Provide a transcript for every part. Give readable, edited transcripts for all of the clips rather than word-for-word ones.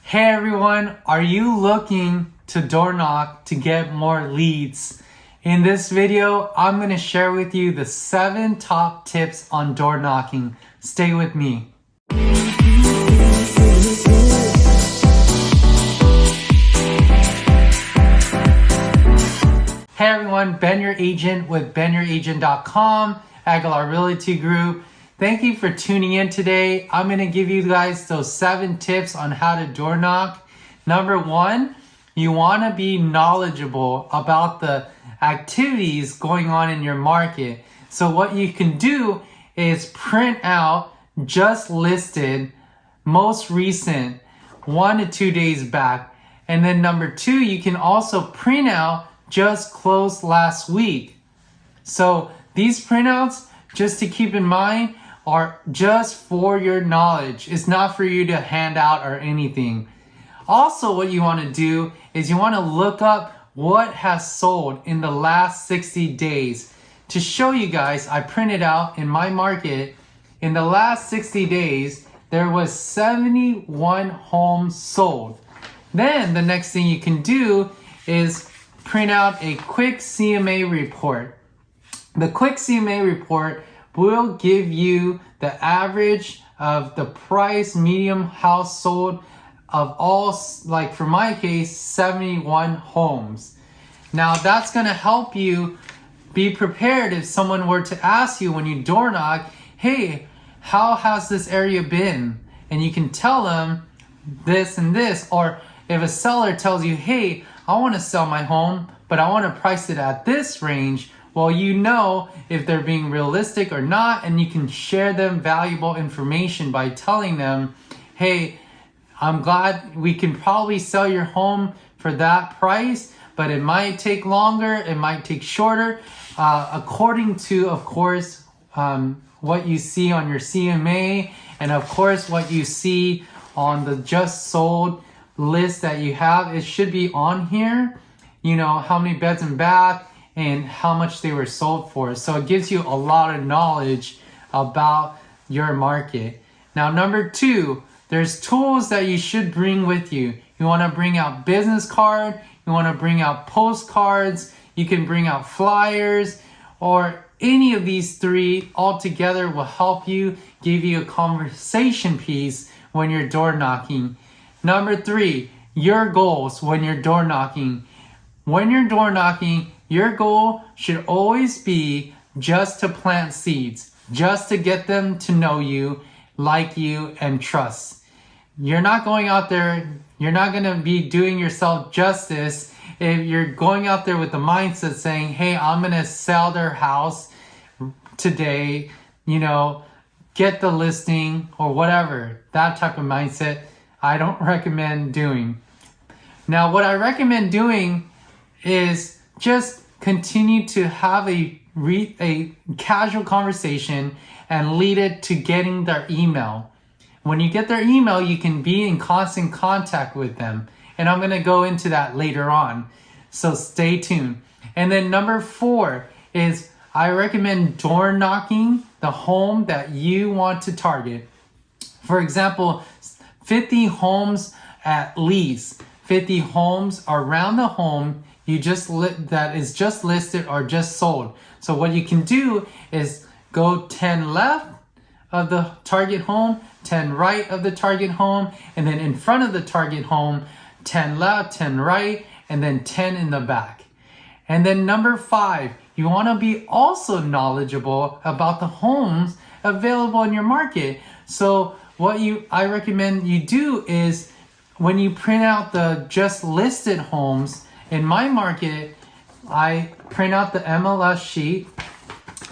Hey everyone, are you looking to door knock to get more leads? In this video, I'm going to share with you the 7 top tips on door knocking. Stay with me. Hey everyone, Ben your agent with benyouragent.com, Aguilar Realty Group. Thank you for tuning in today. I'm going to give you guys those 7 tips on how to door knock. Number 1, you want to be knowledgeable about the activities going on in your market. So what you can do is print out just listed, most recent, 1 to 2 days back. And then number 2, you can also print out just closed last week. So these printouts, just to keep in mind, are just for your knowledge. It's not for you to hand out or anything. Also, what you want to do is you want to look up what has sold in the last 60 days. To show you guys, I printed out in my market, in the last 60 days, there was 71 homes sold. Then the next thing you can do is print out a quick CMA report. The quick CMA report will give you the average of the price medium house sold of all, like for my case, 71 homes. Now that's gonna help you be prepared if someone were to ask you when you door knock, hey, how has this area been? And you can tell them this and this. Or if a seller tells you, hey, I wanna sell my home, but I wanna price it at this range, well, you know if they're being realistic or not, and you can share them valuable information by telling them, hey, I'm glad we can probably sell your home for that price, but it might take longer, it might take shorter, according to, of course, what you see on your CMA, and of course, what you see on the just sold list that you have. It should be on here, you know, how many beds and bath, and how much they were sold for. So it gives you a lot of knowledge about your market. Now, number 2, there's tools that you should bring with you. You wanna bring out business card, you wanna bring out postcards, you can bring out flyers, or any of these 3 altogether will help you, give you a conversation piece when you're door knocking. Number 3, your goals when you're door knocking. When you're door knocking, your goal should always be just to plant seeds, just to get them to know you, like you, and trust. You're not going out there, you're not going to be doing yourself justice if you're going out there with the mindset saying, hey, I'm going to sell their house today, you know, get the listing or whatever. That type of mindset I don't recommend doing. Now, what I recommend doing is just continue to have a casual conversation and lead it to getting their email. When you get their email, you can be in constant contact with them. And I'm going to go into that later on. So stay tuned. And then number 4 is I recommend door knocking the home that you want to target. For example, 50 homes at least, 50 homes around the home that is just listed or just sold. So what you can do is go 10 left of the target home, 10 right of the target home, and then in front of the target home, 10 left, 10 right, and then 10 in the back. And then number 5, you want to be also knowledgeable about the homes available in your market. So what I recommend you do is when you print out the just listed homes, in my market, I print out the MLS sheet,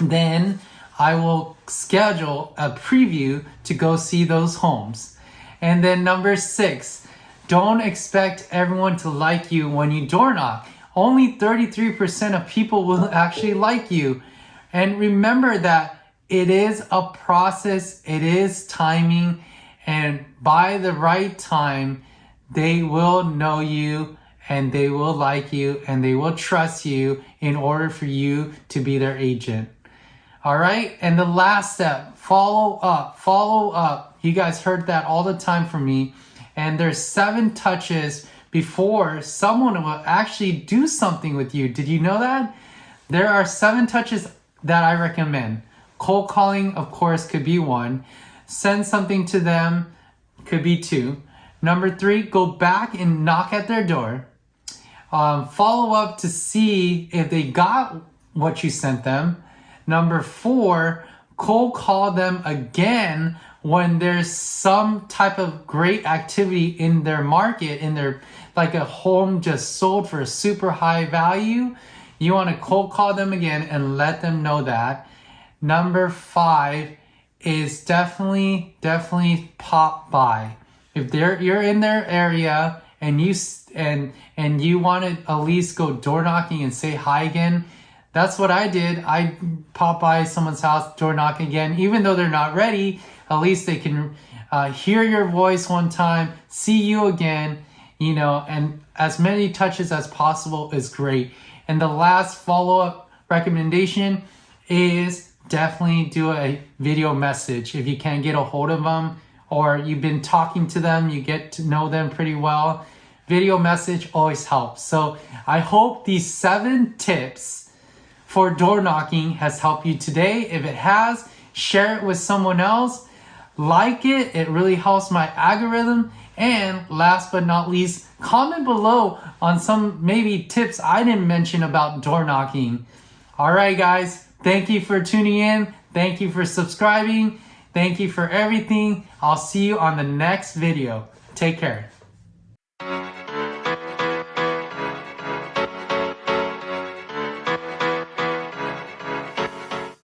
then I will schedule a preview to go see those homes. And then number 6, don't expect everyone to like you when you door knock. Only 33% of people will actually like you. And remember that it is a process, it is timing, and by the right time, they will know you, and they will like you, and they will trust you in order for you to be their agent. All right? And the last step, follow up. You guys heard that all the time from me. And there's 7 touches before someone will actually do something with you. Did you know that? There are 7 touches that I recommend. Cold calling, of course, could be 1. Send something to them, could be 2. Number 3, go back and knock at their door. Follow up to see if they got what you sent them. Number 4, cold call them again when there's some type of great activity in their market, in their, like a home just sold for a super high value. You want to cold call them again and let them know that. Number 5 is definitely pop by. If you're in their area and you want to at least go door knocking and say hi again, that's what I did. I pop by someone's house, door knock again, even though they're not ready. At least they can hear your voice one time, see you again, you know, and as many touches as possible is great. And the last follow-up recommendation is definitely do a video message. If you can't get a hold of them or you've been talking to them, you get to know them pretty well, video message always helps. So I hope these 7 tips for door knocking has helped you today. If it has, share it with someone else. Like it, it really helps my algorithm. And last but not least, comment below on some maybe tips I didn't mention about door knocking. All right, guys, thank you for tuning in. Thank you for subscribing. Thank you for everything. I'll see you on the next video. Take care.